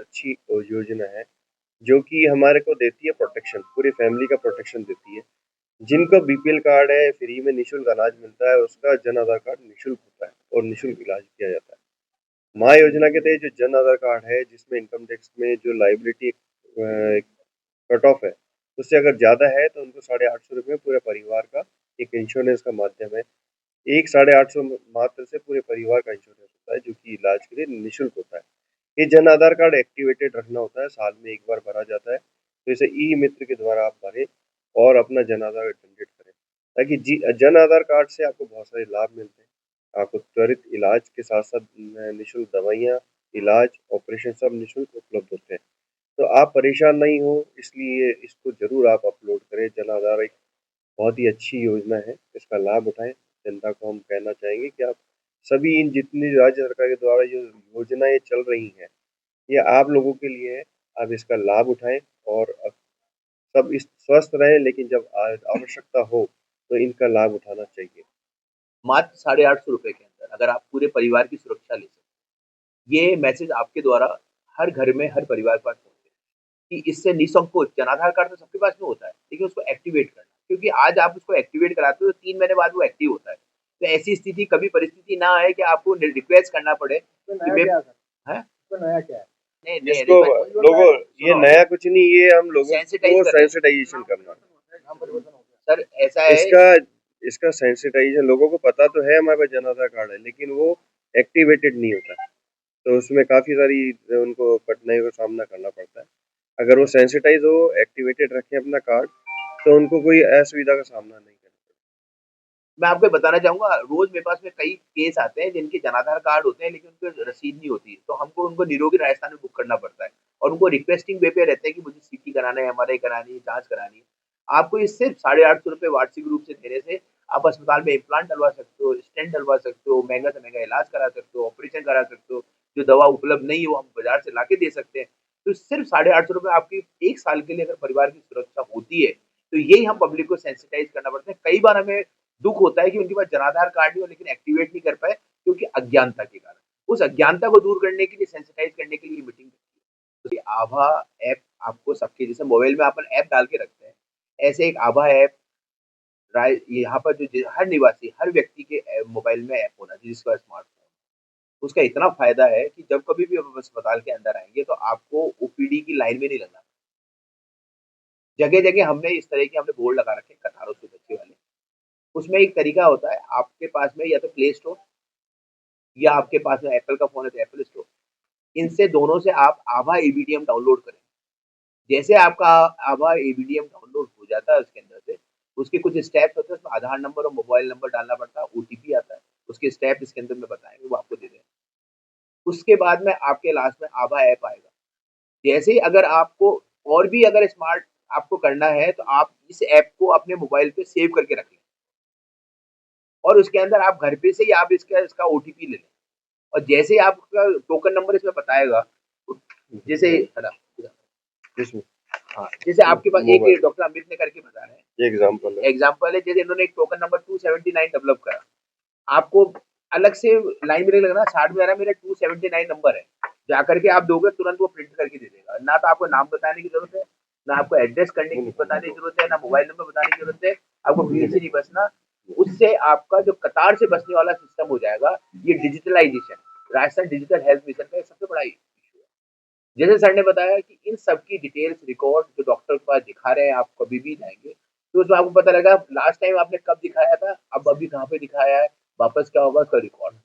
अच्छी योजना है, जो कि हमारे को देती है प्रोटेक्शन, पूरी फैमिली का प्रोटेक्शन देती है। जिनको बीपीएल कार्ड है, फ्री में निःशुल्क अनाज मिलता है, उसका जन आधार कार्ड निःशुल्क होता है और निःशुल्क इलाज किया जाता है। माँ योजना के तहत जो जन आधार कार्ड है, जिसमें इनकम टैक्स में जो लायबिलिटी कट ऑफ है, उससे अगर ज़्यादा है तो उनको 850 रुपये पूरे परिवार का एक इंश्योरेंस का माध्यम है। एक 850 मात्र से पूरे परिवार का इंश्योरेंस होता है, जो कि इलाज के लिए निःशुल्क होता है। ये जन आधार कार्ड एक्टिवेटेड रखना होता है, साल में एक बार भरा जाता है। तो इसे ई मित्र के द्वारा आप भरें और अपना जन आधार जनरेट करें, ताकि जन आधार कार्ड से आपको बहुत सारे लाभ मिलते हैं। आपको त्वरित इलाज के साथ साथ निःशुल्क दवाइयाँ, इलाज, ऑपरेशन सब निःशुल्क उपलब्ध होते हैं। तो आप परेशान नहीं हो, इसलिए इसको ज़रूर आप अपलोड करें। जन आधार एक बहुत ही अच्छी योजना है, इसका लाभ उठाएँ। जनता को हम कहना चाहेंगे कि आप सभी इन जितनी राज्य सरकार के द्वारा जो योजनाएँ चल रही हैं, ये आप लोगों के लिए है। आप इसका लाभ उठाएँ और सब इस स्वस्थ रहें, लेकिन जब आवश्यकता हो, तो इनका लाभ उठाना चाहिए। मात्र 850 रुपए के अंदर अगर आप पूरे परिवार की सुरक्षा ले सकते हैं। ये मैसेज आपके द्वारा हर घर में, हर परिवार के पास पहुँचे कि इससे निसंकोच जन आधार कार्ड तो सबके पास में होता है, लेकिन उसको एक्टिवेट करना। क्योंकि आज आप उसको एक्टिवेट कराते हो तो 3 महीने बाद वो एक्टिव होता है। तो ऐसी स्थिति कभी परिस्थिति ना आए कि आपको रिक्वेस्ट करना पड़े तो कि नया मैं क्या है सर? हैं? तो नया क्या है? नहीं, नहीं इसको लोगों ये सुनो, नया कुछ नहीं, ये हम लोगों सेंसिटाइज को कर रहे हैं। सेंसिटाइजेशन करना है। नाम परिवर्तन हो गया। सर ऐसा है इसका इसका सेंसिटाइजेशन, लोगों को पता तो है हमारे पास जन आधार कार्ड है, लेकिन वो एक्टिवेटेड नहीं होता है। तो उसमें काफ़ी सारी उनको कठिनाइयों का सामना करना पड़ता है। अगर वो सेंसिटाइज हो, एक्टिवेटेड रखें अपना कार्ड, तो उनको कोई असुविधा का सामना नहीं करना पड़ता। मैं आपको बताना चाहूँगा, रोज़ मेरे पास में कई केस आते हैं जिनके जनाधार कार्ड होते हैं लेकिन उनपे रसीद नहीं होती है। तो हमको उनको निरोगी राजस्थान में बुक करना पड़ता है और उनको रिक्वेस्टिंग वे पे रहता है कि मुझे सीटी कराना है, एमआरआई करानी है, जाँच करानी है। आपको ये सिर्फ़ 850 रुपए वार्षिक रूप से देने से आप अस्पताल में इम्प्लांट डलवा सकते हो, स्टेंट डलवा सकते हो, महँगा से महँगा इलाज करा सकते हो, ऑपरेशन करा सकते हो। जो दवा उपलब्ध नहीं है वो हम बाज़ार से लाके दे सकते हैं। तो सिर्फ़ 850 रुपए आपकी 1 साल के लिए अगर परिवार की सुरक्षा होती है, तो यही हम पब्लिक को सेंसिटाइज़ करना पड़ता है। कई बार हमें दुःख होता है कि उनके पास जनाधार कार्ड नहीं हो लेकिन एक्टिवेट नहीं कर पाए क्योंकि अज्ञानता के कारण। उस अज्ञानता को दूर करने के लिए, सेंसिटाइज़ करने के लिए मीटिंग तो ये आभा ऐप आपको सबके जैसे मोबाइल में अपन ऐप डाल के रखते हैं, ऐसे एक आभा ऐप यहाँ पर जो हर निवासी, हर व्यक्ति के मोबाइल में ऐप होना चाहिए जिसका स्मार्टफ़ोन। उसका इतना फ़ायदा है कि जब कभी भी आप अस्पताल के अंदर आएँगे तो आपको ओपीडी की लाइन में नहीं लगना। जगह-जगह हमने इस तरह के हमने बोर्ड लगा रखे हैं कतारों से बच्चे वाले। उसमें एक तरीका होता है, आपके पास में या तो प्ले स्टोर या आपके पास में एप्पल का फ़ोन है तो एप्पल स्टोर। इनसे दोनों से आप आभा ईबीडीएम डाउनलोड करें। जैसे आपका आभा ईबीडीएम डाउनलोड हो जाता है उसके अंदर से, उसके कुछ स्टेप्स होते हैं, उसमें आधार नंबर और मोबाइल नंबर डालना पड़ता है, ओटीपी आता है। उसके स्टेप इसके अंदर में बताएँगे, वो आपको दे देंगे। उसके बाद में आपके लास्ट में आभा ऐप आएगा। जैसे ही अगर आपको और भी अगर स्मार्ट आपको करना है, तो आप इस ऐप को अपने मोबाइल पे सेव करके रख लें और उसके अंदर आप घर पे से ही आप इसका इसका ओटीपी ले लें। और जैसे ही आपका टोकन नंबर इसमें बताएगा, जैसे है ना? इसमें हाँ, जैसे आपके पास एक मोबाइल डॉक्टर अमित ने करके बता रहे हैं, ये एग्जांपल है। एग्ज़ाम्पल है जैसे इन्होंने एक टोकन नंबर 279 डेवलप करा। आपको अलग से लाइन में नहीं लगना, 60 में आ रहा है मेरा 279 नंबर है। जाकर के आप दोगे तुरंत वो प्रिंट करके दे देगा। ना तो आपको नाम बताने की ज़रूरत है, ना आपको एड्रेस करने की बताने की ज़रूरत है, ना मोबाइल नंबर बताने की ज़रूरत है। आपको भीड़ से नहीं बचना। उससे आपका जो कतार से बचने वाला सिस्टम हो जाएगा, ये digitalisation, Rajasthan digital health mission का एक सबसे बड़ा इश्यू है। जैसे सर ने बताया कि इन सब की डिटेल्स रिकॉर्ड जो डॉक्टर के पास दिखा रहे हैं, आप कभी भी जाएँगे, तो उसमें आपको पता लगा लास्ट टाइम आपने कब दिखाया था, अब अभी कहाँ पे दिखाया है, वापस क्या होगा उसका रिकॉर्ड।